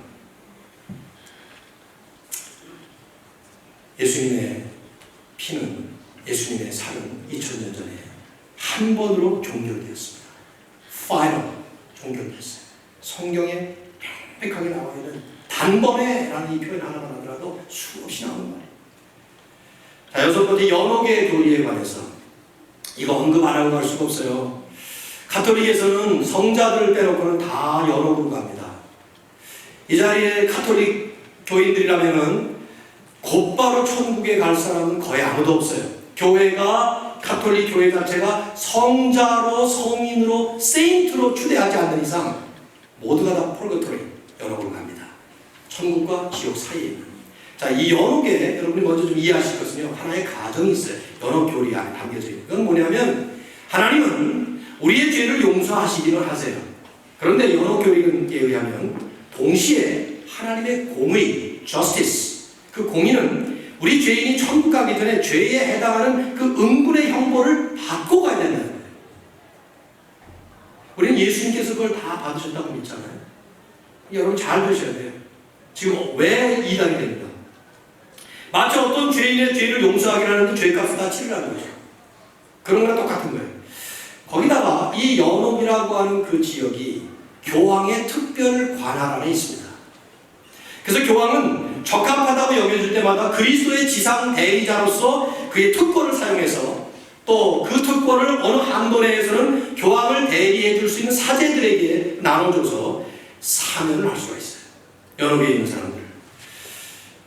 예수님의 피는, 예수님의 살은 2000년 전에 한 번으로 종결되었습니다. Final 종결됐어요. 성경에 명백하게 나와 있는 단번에 라는 이 표현 하나만 하더라도 수없이 나오는 말이에요. 자, 여섯 번째, 연옥의 교리에 관해서 이거 언급 안 하고 갈 수가 없어요. 가톨릭에서는 성자들을 빼놓고는 다 연옥으로 갑니다. 이 자리에 가톨릭 교인들이라면은 곧바로 천국에 갈 사람은 거의 아무도 없어요. 교회가, 가톨릭 교회 자체가 성자로, 성인으로, 세인트로 추대하지 않는 이상 모두가 다 폴거토리, 연옥으로 갑니다. 천국과 지옥 사이에 있는. 자, 이 연옥에 여러분이 먼저 좀 이해하실 것은요, 하나의 가정이 있어요. 연옥 교리 안에 담겨져 있는. 그건 뭐냐면, 하나님은 우리의 죄를 용서하시기는 하세요. 그런데 연옥 교리에 의하면 동시에 하나님의 공의, justice, 그 공의는 우리 죄인이 천국 가기 전에 죄에 해당하는 그 응분의 형벌을 받고 가야 된다는 거예요. 우리는 예수님께서 그걸 다 받으셨다고 믿잖아요. 여러분 잘 보셔야 돼요. 지금 왜 이단이 됩니다. 마치 어떤 죄인의 죄를 용서하기로 하는데 죄값을 다 치르라는 거죠. 그런 거랑 똑같은 거예요. 거기다가 이 연옥이라고 하는 그 지역이 교황의 특별 관할 안에 있습니다. 그래서 교황은 적합하다고 여겨질 때마다 그리스도의 지상 대리자로서 그의 특권을 사용해서 또 그 특권을 어느 한도 내에서는 교황을 대리해 줄 수 있는 사제들에게 나눠줘서 사면을 할 수가 있어요. 연옥에 있는 사람들.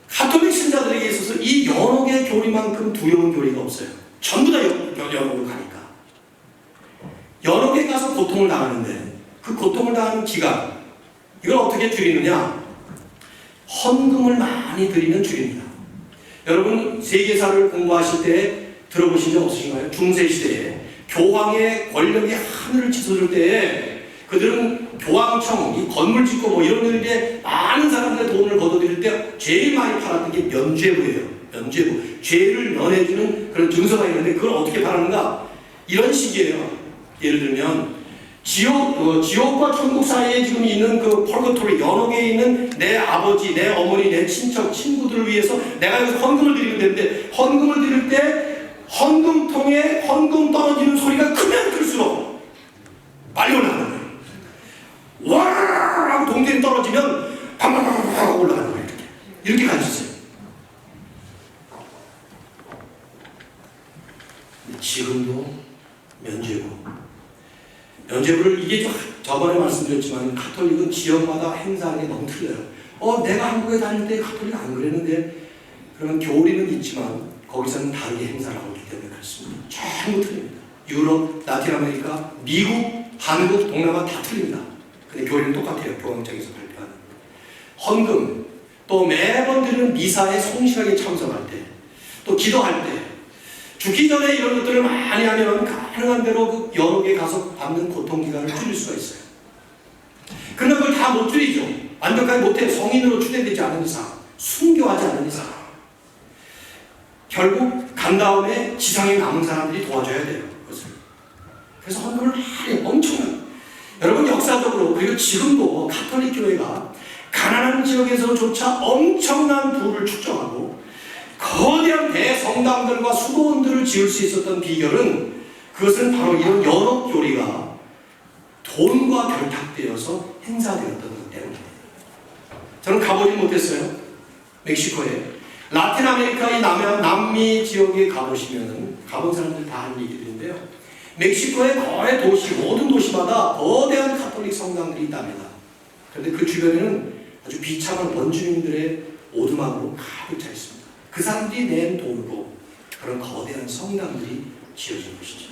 가톨릭 신자들에게 있어서 이 연옥의 교리만큼 두려운 교리가 없어요. 전부 다 연옥을 가니까. 연옥에 가서 고통을 당하는데 그 고통을 당하는 기간, 이걸 어떻게 줄이느냐? 헌금을 많이 드리는 줄입니다. 여러분 세계사를 공부하실 때 들어보신 적 없으신가요? 중세시대에 교황의 권력이 하늘을 치솟을 때에 그들은 교황청, 이 건물 짓고 뭐 이런 일에 많은 사람들의 돈을 걷어들일 때 제일 많이 팔았던 게 면죄부예요. 면죄부, 죄를 면해주는 그런 증서가 있는데 그걸 어떻게 바라는가? 이런 식이에요. 예를 들면 지옥과 천국 사이에 지금 있는 그 펄거토리, 연옥에 있는 내 아버지, 내 어머니, 내 친척, 친구들을 위해서 내가 여기서 헌금을 드리면 되는데, 헌금을 드릴 때 헌금통에 헌금 떨어지는 소리가 크면 클수록 빨리 올라가는 거예요. 와! 하고 동전이 떨어지면 팡팡팡팡 올라가는 거예요. 이렇게 가르쳤어요. 지금도 면죄부를 이게 저번에 말씀드렸지만 가톨릭은 지역마다 행사하는 게 너무 틀려요. 내가 한국에 다닐 때 가톨릭 안 그랬는데, 그러면 교리는 있지만 거기서는 다르게 행사를 하고 있기 때문에 그렇습니다. 전부 틀립니다. 유럽, 라틴 아메리카, 미국, 한국, 동남아 다 틀립니다. 근데 교리는 똑같아요. 교황청에서 발표하는 헌금, 또 매번 드리는 미사에 성실하게 참석할 때, 또 기도할 때, 죽기 전에 이런 것들을 많이 하면 가능한 대로 그 연옥에 가서 받는 고통기간을 줄일 수가 있어요. 그러나 그걸 다 못 줄이죠. 완벽하게 못해. 성인으로 추대되지 않은 이상, 순교하지 않은 이상. 결국 간 다음에 지상에 남은 사람들이 도와줘야 돼요. 그것을. 그래서 헌금을 많이 엄청난. 여러분 역사적으로 그리고 지금도 가톨릭 교회가 가난한 지역에서조차 엄청난 부를 축적하고 거대한 대성당들과 수도원들을 지을 수 있었던 비결은, 그것은 바로 이런 연옥 교리가 돈과 결탁되어서 행사되었던 것 때문입니다. 저는 가보지 못했어요. 멕시코에. 라틴 아메리카의 남미 지역에 가보시면 가본 사람들 다 하는 얘기들인데요. 멕시코의 거의 도시, 모든 도시마다 거대한 가톨릭 성당들이 있답니다. 그런데 그 주변에는 아주 비참한 원주민들의 오두막으로 가득 차 있습니다. 그 사람들이 낸 돈으로 그런 거대한 성당들이 지어진 것이죠.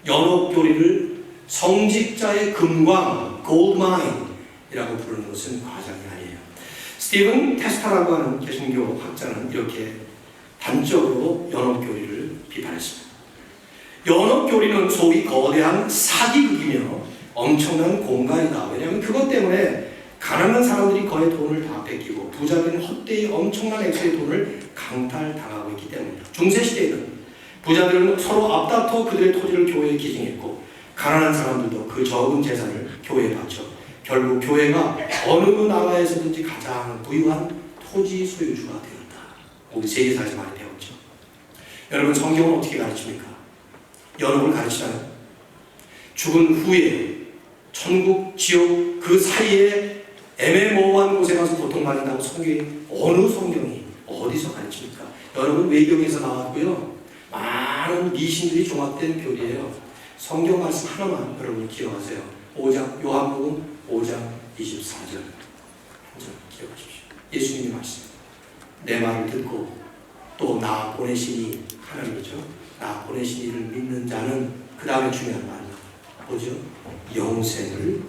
연옥교리를 성직자의 금광, 골드마인이라고 부르는 것은 과장이 아니에요. 스티븐 테스타라고 하는 개신교 학자는 이렇게 단적으로 연옥교리를 비판했습니다. 연옥교리는 소위 거대한 사기극이며 엄청난 공간이다. 왜냐하면 그것 때문에 가난한 사람들이 거의 돈을 다 뺏기고 부자들은 헛되이 엄청난 액수의 돈을 강탈당하고 있기 때문이다. 중세시대에는 부자들은 서로 앞다퉈 그들의 토지를 교회에 기증했고, 가난한 사람들도 그 적은 재산을 교회에 바쳐 결국 교회가 어느 나라에서든지 가장 부유한 토지 소유주가 되었다. 우리 세계사에서 많이 배웠죠. 여러분, 성경은 어떻게 가르칩니까? 연옥을 가르치잖아요. 죽은 후에 천국, 지옥 그 사이에 애매모호한 곳에 가서 고통받는다고 어느 성경이 어디서 가르칩니까? 여러분, 외경에서 나왔고요. 많은 미신들이 종합된 교리예요. 성경 말씀 하나만 여러분 기억하세요. 요한복음 5장 24절 한절 기억하십시오. 예수님이 말씀. 내 말을 듣고 또 나 보내시니, 하나님이죠. 나 보내신 이를 믿는 자는, 그 다음에 중요한 말이요. 뭐죠? 영생을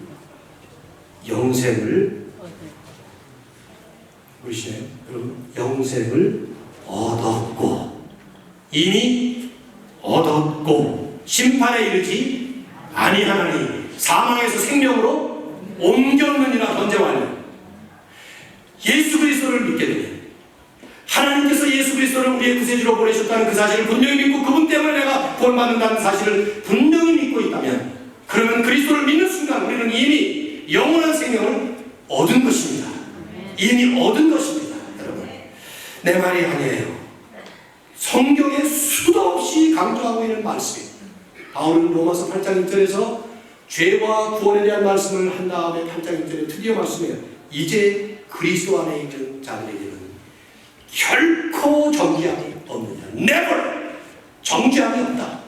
보시네요. 여러분, 영생을 얻었고, 이미 얻었고 심판에 이르지 아니하나니 사망에서 생명으로 옮겼느니라. 전제 완료. 예수 그리스도를 믿게 되면, 하나님께서 예수 그리스도를 우리의 구세주로 보내셨다는 그 사실을 분명히 믿고 그분 때문에 내가 구원받는다는 사실을 분명히 믿고 있다면, 그러면 그리스도를 믿는 순간 우리는 이미 영원한 생명을 얻은 것입니다. 이미 얻은 것입니다. 여러분, 내 말이 아니에요. 성경에 수도 없이 강조하고 있는 말씀입니다. 바울은 로마서 8장 1절에서 죄와 구원에 대한 말씀을 한 다음에 8장 1절에 드디어 말씀해요. 이제 그리스도 안에 있는 자들에게는 결코 정죄함이 없느냐. Never! 정죄함이 없다.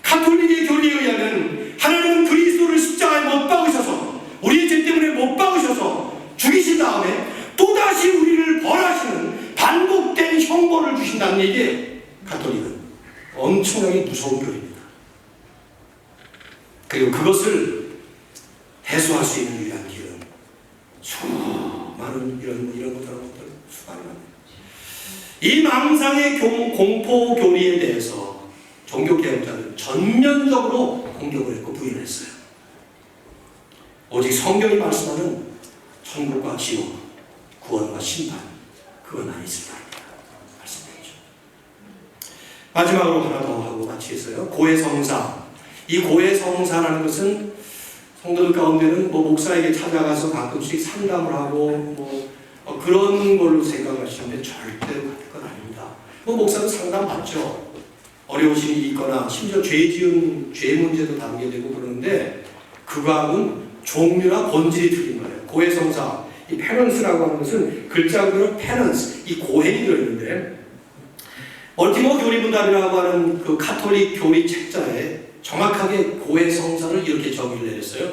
가톨릭의 교리에 의하면 하나님은 그리스도를 십자가에 못 박으셔서, 우리의 죄 때문에 못 박으셔서 죽이신 다음에 또다시 우리를 벌하시는 반복된 형벌을 주신다는 얘기예요. 가톨릭은 엄청나게 무서운 교리입니다. 그리고 그것을 해소할 수 있는 유일한 길은 수많은 이런 것들 수많은 이 망상의 공포 교리에 대해서 종교개혁자들은 전면적으로 공격을 했고 부인했어요. 오직 성경이 말씀하는 천국과 지옥, 구원과 심판, 그건 아니었을 겁니다. 말씀드리죠. 마지막으로 하나 더 하고 마치겠어요. 고해성사. 이 고해성사라는 것은 성도들 가운데는 뭐 목사에게 찾아가서 가끔씩 상담을 하고 그런 걸로 생각하시는데 절대로 그건 아닙니다. 뭐 목사도 상담 받죠. 어려우신 일이 있거나 심지어 죄 문제도 담게 되고 그러는데 그거하고는 종류나 본질이 틀린 거예요. 고해성사, 이 페넌스라고 하는 것은 글자 그대로 페넌스, 이 고해이 들어있는데 멀티머 교리분답이라고 하는 그 카톨릭 교리 책자에 정확하게 고해성사를 이렇게 정의를 내렸어요.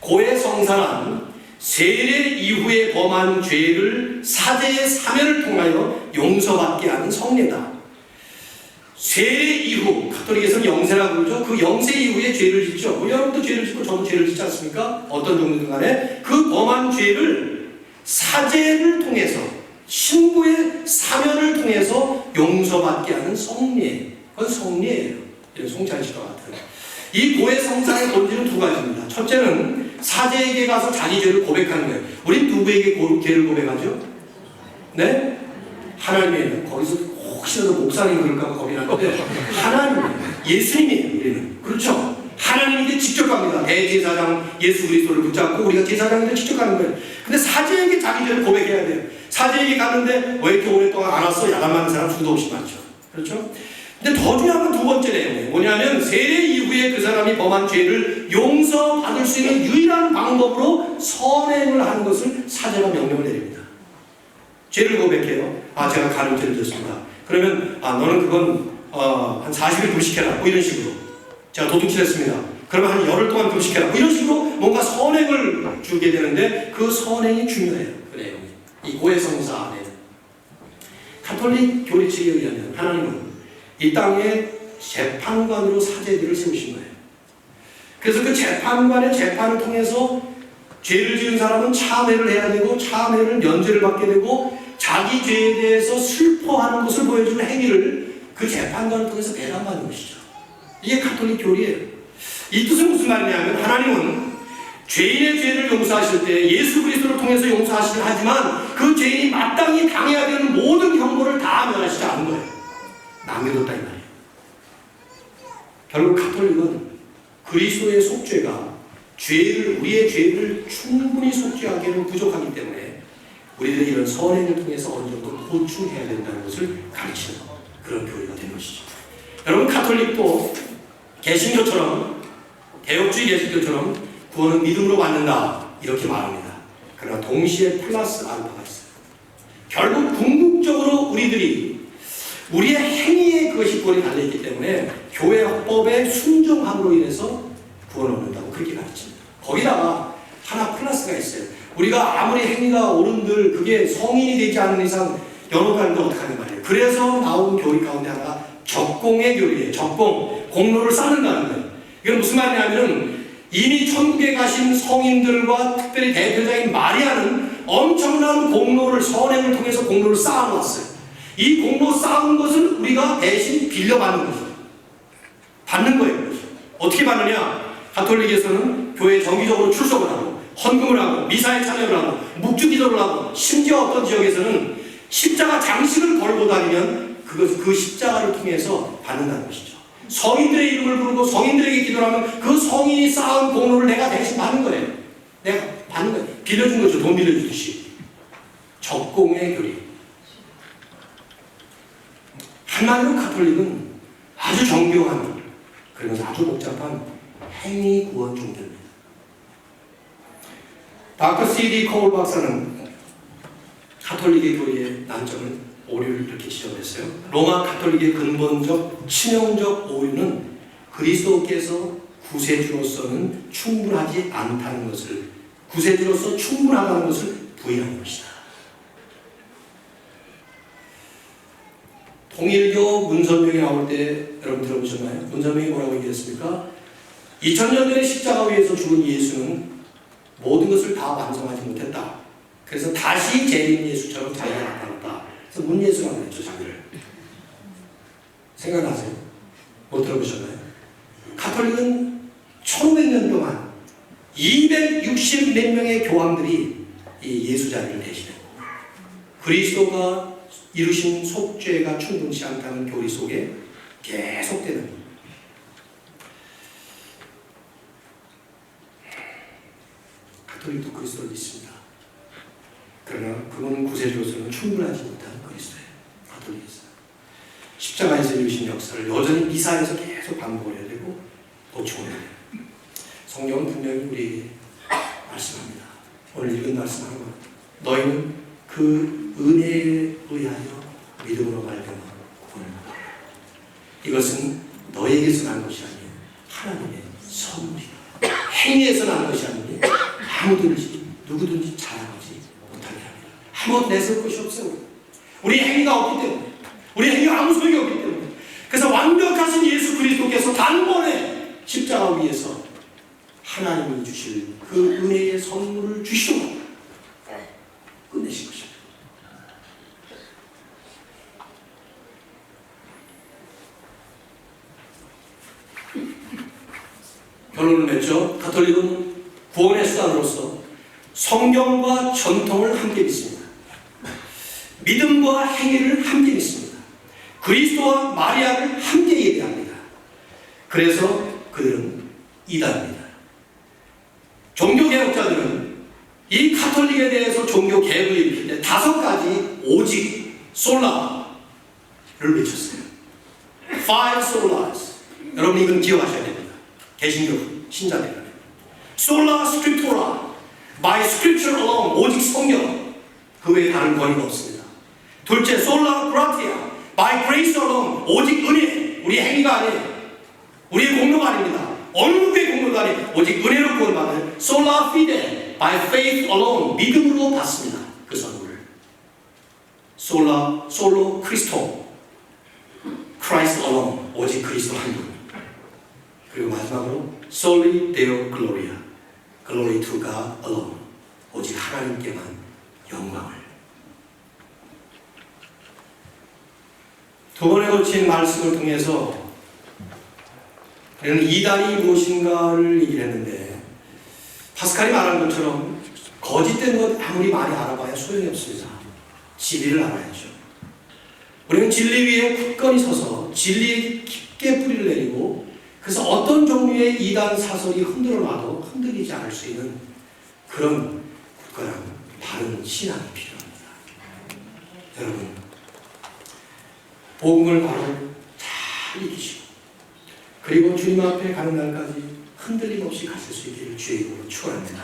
고해성사란 세례 이후에 범한 죄를 사제의 사면을 통하여 용서받게 하는 성례다. 세례 이후, 가톨릭에서는 영세라고 그러죠. 그 영세 이후에 죄를 짓죠. 여러분도 죄를 짓고 저도 죄를 짓지 않습니까? 어떤 정도든 간에 그 범한 죄를 사제를 통해서 신부의 사면을 통해서 용서받게 하는 성례. 그건 성례예요. 송찬식과 같은. 이 고해성사의 본질은 두 가지입니다. 첫째는 사제에게 가서 자기 죄를 고백하는 거예요. 우린 누구에게 죄를 고백하죠? 네? 하나님에게. 거기서 혹시라도 목사님 그럴까 봐 겁이 나는데 하나님, 예수님이에요. 우리는. 그렇죠? 하나님에게 직접 갑니다. 대제사장 예수 그리스도를 붙잡고 우리가 제사장인데 직접 가는 거예요. 근데 사제에게 자기 죄를 고백해야 돼요. 사제에게 가는데 왜 이렇게 오랫동안 안 왔어? 야단 맞는 사람 수도 없이 많죠. 그렇죠? 근데 더 중요한 건 두 번째 내용이에요. 뭐냐면 세례 이후에 그 사람이 범한 죄를 용서받을 수 있는 유일한 방법으로 선행을 하는 것을 사제가 명령을 내립니다. 죄를 고백해요. 제가 가늠죄를 졌습니다. 그러면 너는 그건 한 40일 금식해라. 뭐 이런 식으로. 제가 도둑질 했습니다. 그러면 한 열흘 동안 금식해라. 뭐 이런 식으로 뭔가 선행을 주게 되는데 그 선행이 중요해요. 그 내용이. 이 고해성사 안에 가톨릭 교리 측에 의하면 하나님은 이 땅에 재판관으로 사제들을 세우신 거예요. 그래서 그 재판관의 재판을 통해서 죄를 지은 사람은 참회를 해야 되고 참회를 면죄를 받게 되고 자기 죄에 대해서 슬퍼하는 것을 보여주는 행위를 그 재판관을 통해서 배당받는 것이죠. 이게 가톨릭 교리예요. 이 뜻은 무슨 말이냐면 하나님은 죄인의 죄를 용서하실 때 예수 그리스도를 통해서 용서하시긴 하지만 그 죄인이 마땅히 당해야 되는 모든 형벌을 다 면하시지 않은 거예요. 남겨뒀다 이 말이에요. 결국 가톨릭은 그리스도의 속죄가 우리의 죄를 충분히 속죄하기에는 부족하기 때문에 우리들이 이런 선행을 통해서 어느 정도 보충해야 된다는 것을 가르치는 그런 교리가 된 것이죠. 여러분 가톨릭도 개신교처럼 개혁주의 개신교처럼 구원은 믿음으로 받는다 이렇게 말합니다. 그러나 동시에 플러스 알파가 있어요. 결국 궁극적으로 우리의 행위에 그것이 구원이 달려있기 때문에 교회 헌법의 순종함으로 인해서 구원을 얻는다고 그렇게 가르칩니다. 거기다가 하나 플러스가 있어요. 우리가 아무리 행위가 옳은들 그게 성인이 되지 않는 이상 연옥하는데 어떡하냐 말이에요. 그래서 나온 교리 가운데 하나가 적공의 교리예요. 적공, 공로를 쌓는다는 거예요. 이건 무슨 말이냐면 이미 천국에 가신 성인들과 특별히 대표자인 마리아는 엄청난 공로를 선행을 통해서 공로를 쌓아놓았어요. 이 공로 쌓은 것을 우리가 대신 빌려받는 거죠. 받는 거예요. 어떻게 받느냐? 가톨릭에서는 교회에 정기적으로 출석을 하고 헌금을 하고 미사에 참여를 하고 묵주기도를 하고 심지어 어떤 지역에서는 십자가 장식을 걸고 다니면 그 십자가를 통해서 받는다는 것이죠. 성인들의 이름을 부르고 성인들에게 기도를 하면 그 성인이 쌓은 공로를 내가 대신 받는 거예요. 내가 받는 거예요. 빌려준 거죠. 돈 빌려주듯이. 적공의 교리. 한마디로 가톨릭은 아주 정교한 그러면서 아주 복잡한 행위 구원 종교입니다. 닥터 C.D. 코울 박사는 가톨릭의 교리의 난점을 오류를 이렇게 지적했어요. 로마 가톨릭의 근본적 치명적 오류는 그리스도께서 구세주로서는 충분하지 않다는 것을 구세주로서 충분하다는 것을 부인하는 것이다. 통일교 문선명이 나올 때 여러분 들어보셨나요? 문선명이 뭐라고 얘기했습니까? 2000년 전에 십자가 위에서 죽은 예수는 모든 것을 다 완성하지 못했다. 그래서 다시 재림 예수처럼 자기가 나타났다. 그래서 문예수라고 했죠, 자기를. 생각나세요? 못 들어보셨나요? 가톨릭은 1500년 동안 260몇 명의 교황들이 이 예수 자리를 대신했고 그리스도가 이루신 속죄가 충분치 않다는 교리 속에 계속되는 겁니다. 가톨릭도 그리스도를 믿습니다. 그러나 그거는 구세주로서는 충분하지 못한 그리스도예요. 가톨릭에서 십자가에서 이루신 역사를 여전히 미사에서 계속 반복을 해야 되고 보충을 해야 돼요. 성경은 분명히 우리에게 말씀합니다. 오늘 읽은 말씀 하는 것. 너희는 그 은혜에 의하여 믿음으로 말미암아 구원을 받았다. 이것은 너에게서 난 것이 아니에요. 하나님의 선물이다. 행위에서 난 것이 아니니 아무든지 누구든지 자랑하지 못하게 합니다. 아무것도 내세울 것이 없어요. 우리 행위가 없기 때문에, 우리 행위가 아무 소용이 없기 때문에. 그래서 완벽하신 예수 그리스도께서 단번에 십자가 위에서 하나님이 주실 그 은혜의 선물을 주시고 끝내신 것입니다. 결론을 맺죠. 가톨릭은 구원의 수단으로서 성경과 전통을 함께 믿습니다. 믿음과 행위를 함께 믿습니다. 그리스도와 마리아를 함께 예배합니다. 그래서 그들은 이단입니다. 종교개혁자들은 이 가톨릭에 대해서 종교개혁을 일으킬 때 5가지 오직 솔라를 외쳤어요. 5 solas. 여러분 이건 기억하셔야 됩니다. 개신교 신자들은 Sola Scriptura, by Scripture alone, 오직 성경, 그 외에 다른 권위가 없습니다. 둘째, Sola Gratia, by Grace alone, 오직 은혜, 우리 행위가 아니에요. 우리의 공로가 아닙니다. 어느 누구의 공로가 아니에요. 오직 은혜로 구원받는 Sola Fide, by Faith alone, 믿음으로 받습니다. 그 선물을. Solo Christo, Christ alone, 오직 그리스도 한 분. 그리고 마지막으로 Soli Deo Gloria, Glory to God alone, 오직 하나님께만 영광을. 두 번에 걸친 말씀을 통해서 우리는 이단이 무엇인가를 얘기를 했는데, 파스칼이 말한 것처럼 거짓된 것 아무리 많이 알아봐야 소용이 없습니다. 진리를 알아야죠. 우리는 진리 위에 굳건히 서서 진리에 깊게 뿌리를 내리고, 그래서 어떤 종류의 이단 사설이 흔들어 놔도 흔들리지 않을 수 있는 그런 굳건한 바른 신앙이 필요합니다. 여러분, 복음을 바로 잘 익히시고, 그리고 주님 앞에 가는 날까지 흔들림 없이 가실 수 있기를 주의 이름으로 축원합니다.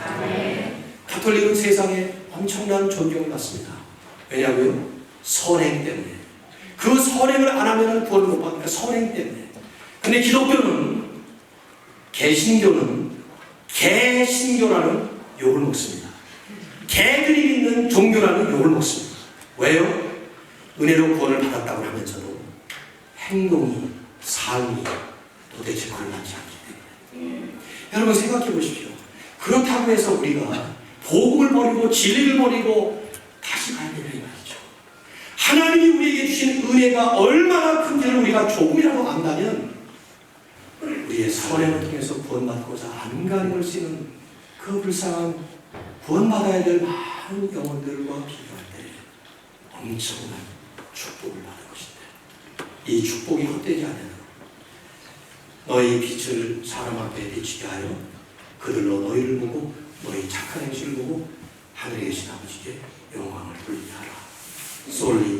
가톨릭은 세상에 엄청난 존경을 받습니다. 왜냐하면 선행 때문에. 그 선행을 안 하면 구원을 못 받으니까 선행 때문에. 근데 기독교는, 개신교는 개신교라는 욕을 먹습니다. 개들이 믿는 종교라는 욕을 먹습니다. 왜요? 은혜로 구원을 받았다고 하면서도 행동이, 삶이 도대체 걸맞지 않기 때문에. 여러분 생각해 보십시오. 그렇다고 해서 우리가 복음을 버리고 진리를 버리고 다시 가야 되는 말이죠. 하나님이 우리에게 주신 은혜가 얼마나 큰지를 우리가 조금이라도 안다면 우리의 선행을 통해서 구원받고자 안 가는 것이는 그 불쌍한 구원받아야 될 많은 영혼들과 비교할 때 엄청난 축복을 받은 것인데, 이 축복이 헛되지 않아요. 너희 빛을 사람 앞에 비치게 하여 그들로 너희를 보고 너희 착한 행실을 보고 하늘에 계신 아버지께 영광을 돌리게 하라. 솔리